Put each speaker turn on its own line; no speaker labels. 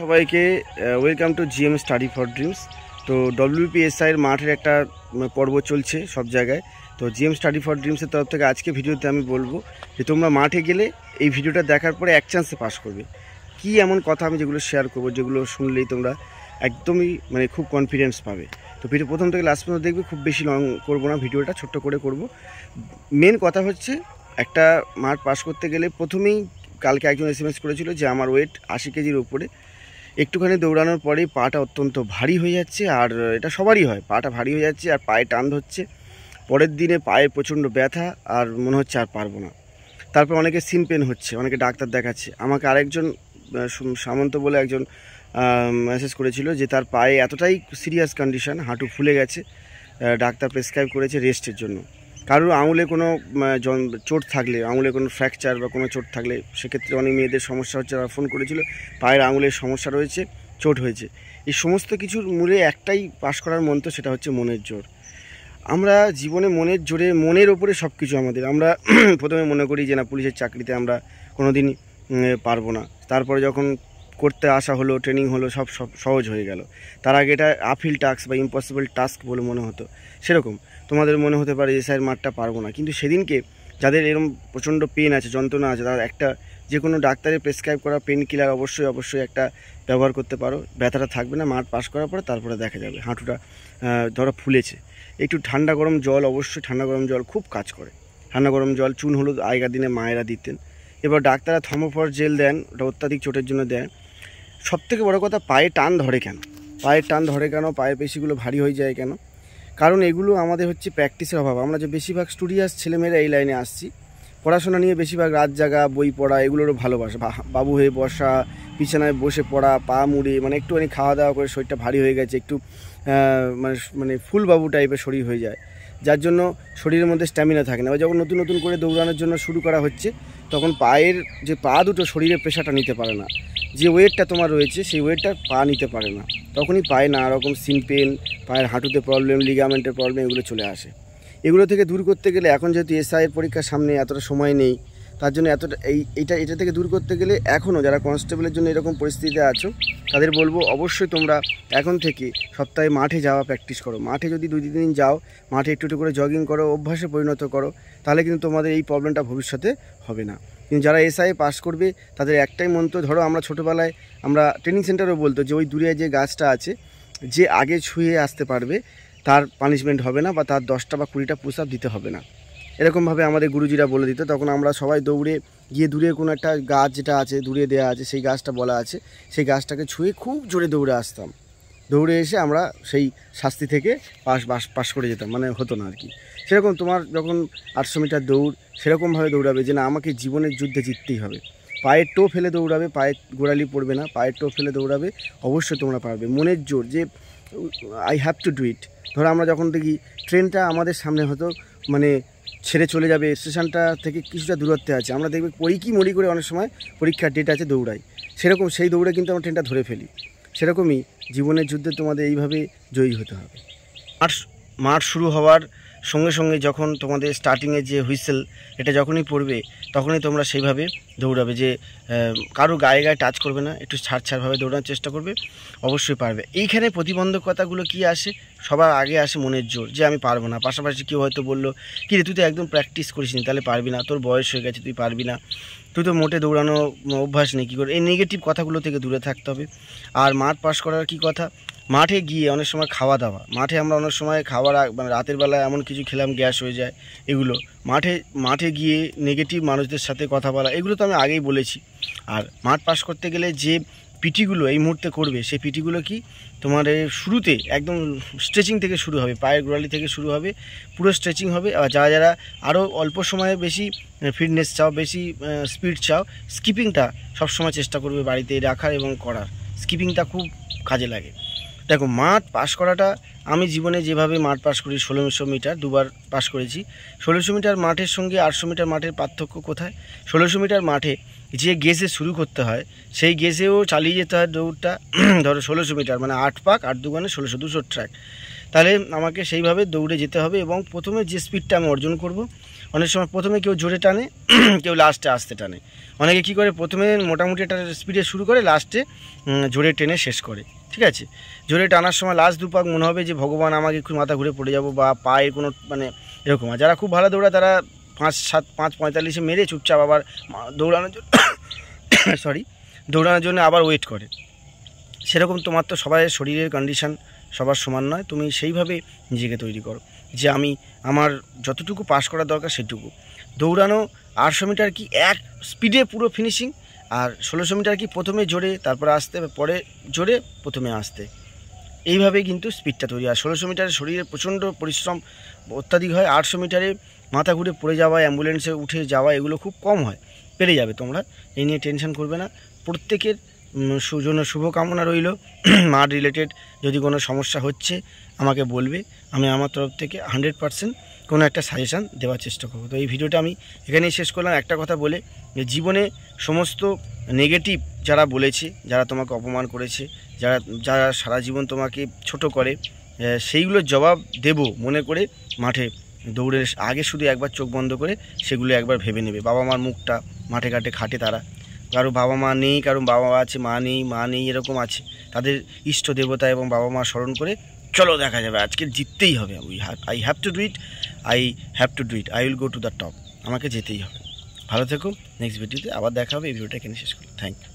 সবাইকে welcome to GM study for dreams. তো WPSI এর মাঠের একটা পর্ব চলছে সব জায়গায়। তো জিএম স্টাডি ফর ড্রিমসের তরফ থেকে আজকে ভিডিওতে আমি বলবো যে তোমরা মাঠে গেলে এই ভিডিওটা দেখার পরে এক চান্সে পাস করবে। কি এমন কথা আমি যেগুলো শেয়ার করবো, যেগুলো শুনলেই তোমরা একদমই খুব কনফিডেন্স পাবে। তো ভিডিও প্রথম থেকে লাস্ট পর্যন্ত দেখবে, খুব বেশি লং করবো না, ভিডিওটা ছোট্ট করে করব। মেন কথা হচ্ছে, একটা মাঠ পাস করতে গেলে প্রথমেই কালকে একজন SMS করেছিল যে আমার ওয়েট 80 কেজির উপরে, একটুখানি দৌড়ানোর পরেই পাটা অত্যন্ত ভারী হয়ে যাচ্ছে। আর এটা সবারই হয়, পাটা ভারী হয়ে যাচ্ছে আর পায়ে টান ধরছে। পরের দিনে পায়ে প্রচণ্ড ব্যথা আর মনে হচ্ছে আর পারবো না। তারপর অনেকে সিন পেন হচ্ছে, অনেকে ডাক্তার দেখাচ্ছে। আমাকে আরেকজন সামন্ত বলে একজন মেসেজ করেছিল যে তার পায়ে এতটাই সিরিয়াস কন্ডিশন, হাঁটু ফুলে গেছে, ডাক্তার প্রেসক্রাইব করেছে রেস্টের জন্য। কারোর আঙুলে কোনো চোট থাকলে, আঙুলে কোনো ফ্র্যাকচার বা কোনো চোট থাকলে, সেক্ষেত্রে অনেক মেয়েদের সমস্যা হচ্ছে। তারা ফোন করেছিল পায়ের আঙুলের সমস্যা রয়েছে, চোট হয়েছে। এই সমস্ত কিছুর মূলে একটাই পাস করার মন্ত্র, সেটা হচ্ছে মনের জোর। আমরা জীবনে মনের জোরে, মনের ওপরে সব কিছু আমাদের। আমরা প্রথমে মনে করি যে না, পুলিশের চাকরিতে আমরা কোনো দিন পারবো না। তারপরে যখন করতে আসা হলো, ট্রেনিং হলো, সব সহজ হয়ে গেল। তার আগে এটা আপিল টাস্ক বা ইম্পসিবল টাস্ক বলে মনে হতো। সেরকম তোমাদের মনে হতে পারে যে স্যার মাঠটা পারবো না, কিন্তু সেদিনকে যাদের এরকম প্রচণ্ড পেন আছে, যন্ত্রণা আছে, তারা একটা যে কোনো ডাক্তারের প্রেসক্রাইব করা পেন কিলার অবশ্যই একটা ব্যবহার করতে পারো। ব্যথাটা থাকবে না। মাঠ পাস করার পরে তারপরে দেখা যাবে হাঁটুটা ধরো ফুলেছে। একটু ঠান্ডা গরম জল, অবশ্যই ঠান্ডা গরম জল খুব কাজ করে। ঠান্ডা গরম জল, চুন হলুদ আগেকার দিনে মায়েরা দিতেন। এবার ডাক্তাররা থার্মোফর জেল দেন, ওটা অত্যাধিক চোটের জন্য দেন। সবথেকে বড় কথা, পায়ে টান ধরে কেন? পায়ের টান ধরে কেন? পায়ের পেশিগুলো ভারী হয়ে যায় কেন? কারণ এগুলো আমাদের হচ্ছে প্র্যাকটিসের অভাব। আমরা যে বেশিরভাগ স্টুডিয়াস ছেলেমেয়েরা এই লাইনে আসছি, পড়াশোনা নিয়ে বেশিরভাগ রাত জাগা, বই পড়া, এগুলোরও ভালোবাসা। বাবু হয়ে বসা, বিছানায় বসে পড়া, পা মুড়ে, একটুখানি খাওয়া দাওয়া করে শরীরটা ভারী হয়ে গেছে, একটু ফুল বাবু টাইপের শরীর হয়ে যায়, যার জন্য শরীরের মধ্যে স্ট্যামিনা থাকে না। যখন নতুন নতুন করে দৌড়ানোর জন্য শুরু করা হচ্ছে, তখন পায়ের যে পা দুটো শরীরের প্রেশারটা নিতে পারে না। যে ওয়েটটা তোমার রয়েছে, সেই ওয়েটটা পা নিতে পারে না। তখনই পায়ে নানা রকম সিন পেন, পায়ের হাঁটুতে প্রবলেম, লিগামেন্টের প্রবলেম, এগুলো চলে আসে। এগুলো থেকে দূর করতে গেলে, এখন যেহেতু এসআইয়ের পরীক্ষার সামনে, এতটা সময় নেই, তার জন্য এটা থেকে দূর করতে গেলে এখনও যারা কনস্টেবলের জন্য এরকম পরিস্থিতিতে আছো, তাদের বলবো অবশ্যই তোমরা এখন থেকে সপ্তাহে মাঠে যাওয়া প্র্যাকটিস করো। মাঠে যদি 2-3 দিন যাও, মাঠে একটু করে জগিং করো, অভ্যাসে পরিণত করো, তাহলে কিন্তু তোমাদের এই প্রবলেমটা ভবিষ্যতে হবে না। কিন্তু যারা এসআই পাস করবে, তাদের একটাই মন্ত্র। ধরো আমরা ছোটোবেলায় আমরা ট্রেনিং সেন্টারেও বলতো যে ওই দূরে যে গাছটা আছে, যে আগে ছুঁয়ে আসতে পারবে তার পানিশমেন্ট হবে না, বা তার 10টা বা 20টা পুশ আপ দিতে হবে না। এরকমভাবে আমাদের গুরুজিরা বলে দিত। তখন আমরা সবাই দৌড়ে গিয়ে দূরে কোনো একটা গাছ যেটা আছে, দূরে দেওয়া আছে, সেই গাছটা বলা আছে, সেই গাছটাকে ছুঁয়ে খুব জোরে দৌড়ে আসতাম। দৌড়ে এসে আমরা সেই শাস্তি থেকে পাস করে যেতাম, হতো না আর কি। সেরকম তোমার যখন 800 মিটার দৌড়, সেরকমভাবে দৌড়াবে যে না, আমাকে জীবনের যুদ্ধে জিততেই হবে। পায়ের টো ফেলে দৌড়াবে, পায়ের গোড়ালি পড়বে না, পায়ের টো ফেলে দৌড়াবে, অবশ্যই তোমরা পারবে। মনের জোর, যে I have to do it. ধরো আমরা যখন দেখি ট্রেনটা আমাদের সামনে হয়তো ছেড়ে চলে যাবে, স্টেশনটা থেকে কিছুটা দূরত্বে আছে, আমরা দেখবে মরি করে অনেক সময় পরীক্ষার ডেট আছে দৌড়াই। সেরকম সেই দৌড়ে কিন্তু আমরা ট্রেনটা ধরে ফেলি। সেরকমই জীবনের যুদ্ধে তোমাদের এইভাবে জয়ী হতে হবে। মাঠ শুরু হওয়ার সঙ্গে সঙ্গে যখন তোমাদের স্টার্টিংয়ে যে হুইসেল, এটা যখনই পড়বে, তখনই তোমরা সেইভাবে দৌড়াবে, যে কারো গায়ে টাচ করবে না, একটু ছাড়ভাবে দৌড়ানোর চেষ্টা করবে, অবশ্যই পারবে। এইখানে প্রতিবন্ধকতাগুলো কি আসে? সবার আগে আসে মনের জোর, যে আমি পারবো না। পাশাপাশি কেউ হয়তো বললো কি রে, তুই তো একদম প্র্যাকটিস করিস নি, তাহলে পারবি না, তোর বয়স হয়ে গেছে, তুই পারবি না, তুই তো মোটে দৌড়ানো অভ্যাস নেই, কী করে? এই নেগেটিভ কথাগুলো থেকে দূরে থাকতে হবে। আর মাঠ পাস করার কি কথা, মাঠে গিয়ে অনেক সময় খাওয়া দাওয়া, মাঠে আমরা অনেক সময় খাওয়ার রাতের বেলায় এমন কিছু খেলাম গ্যাস হয়ে যায়, এগুলো মাঠে গিয়ে নেগেটিভ মানুষদের সাথে কথা বলা, এগুলো তো আমি আগেই বলেছি। আর মাঠ পাস করতে গেলে যে পিটিগুলো এই মুহূর্তে করবে, সেই পিটিগুলো কি তোমার শুরুতে একদম স্ট্রেচিং থেকে শুরু হবে, পায়ের গোড়ালি থেকে শুরু হবে, পুরো স্ট্রেচিং হবে। আর যারা আরও অল্প সময়ে বেশি ফিটনেস চাও, বেশি স্পিড চাও, স্কিপিংটা সবসময় চেষ্টা করবে বাড়িতে রাখার এবং করার। স্কিপিংটা খুব কাজে লাগে। দেখো, মাঠ পাস করাটা, আমি জীবনে যেভাবে মাঠ পাস করি, 1600 মিটার 2বার পাস করেছি। 1600 মিটার মাঠের সঙ্গে 800 মিটার মাঠের পার্থক্য কোথায়? 1600 মিটার মাঠে যে গেজে শুরু করতে হয়, সেই গেজেও চালিয়ে যেতে হয় দৌড়টা। ধরো 1600 মিটার 8 পাক 8 দুগুণে 1600, 200 ট্র্যাক। তাহলে আমাকে সেইভাবে দৌড়ে যেতে হবে, এবং প্রথমে যে স্পিডটা আমি অর্জন করব, অনেক সময় প্রথমে কেউ জোরে টানে, কেউ লাস্টে আসতে টানে। অনেকে কী করে, প্রথমে মোটামুটি একটা স্পিডে শুরু করে লাস্টে জোরে টেনে শেষ করে। ঠিক আছে, জোরে টানার সময় লাস্ট দুপাক মনে হবে যে ভগবান আমাকে একটু মাথা ঘুরে পড়ে যাব বা পায়ে কোনো মানে এরকম। আর যারা খুব ভালো দৌড়ায় তারা 5:45 মেরে চুপচাপ আবার দৌড়ানোর জন্য দৌড়ানোর জন্য আবার ওয়েট করে। সেরকম তোমার তো সবাই শরীরের কন্ডিশান সবার সমান নয়, তুমি সেইভাবে নিজেকে তৈরি করো যে আমি আমার যতটুকু পাস করা দরকার সেটুকু। দৌড়ানো 800 মিটার কি এক স্পিডে পুরো ফিনিশিং, আর 1600 মিটার কি প্রথমে জোরে তারপরে আসতে, পরে জোরে প্রথমে আসতে, এইভাবেই কিন্তু স্পিডটা তৈরি হয়। 1600 মিটারে শরীরে প্রচণ্ড পরিশ্রম অত্যাধিক হয়, 800 মিটারে মাথা ঘুরে পড়ে যাওয়া, অ্যাম্বুলেন্সে উঠে যাওয়া এগুলো খুব কম হয়, পেরে যাবে তোমরা, এই নিয়ে টেনশন করবে না। প্রত্যেকের জন্য শুভকামনা রইল। মাঠ রিলেটেড যদি কোনো সমস্যা হচ্ছে আমাকে বলবে, আমি আমার তরফ থেকে 100% কোনো একটা সাজেশান দেওয়ার চেষ্টা করব। তো এই ভিডিওটা আমি এখানেই শেষ করলাম একটা কথা বলে, যে জীবনে সমস্ত নেগেটিভ যারা বলেছে, যারা তোমাকে অপমান করেছে, যারা সারা জীবন তোমাকে ছোট করে, সেইগুলোর জবাব দেব মনে করে মাঠে দৌড়ের আগে শুধু একবার চোখ বন্ধ করে সেগুলো একবার ভেবে নেবে। বাবা মার মুখটা মাঠে ঘাটে খাটে তারা, কারো বাবা মা নেই, কারো বাবা আছে, মা নেই এরকম আছে, তাদের ইষ্ট দেবতা এবং বাবা মা স্মরণ করে চলো দেখা যাবে, আজকে জিততেই হবে, I have to do it, I will go to the top, আমাকে যেতেই হবে। ভালো থেকো, নেক্সট ভিডিওতে আবার দেখা হবে। এই ভিডিওটা এখানে শেষ করো, থ্যাংক ইউ।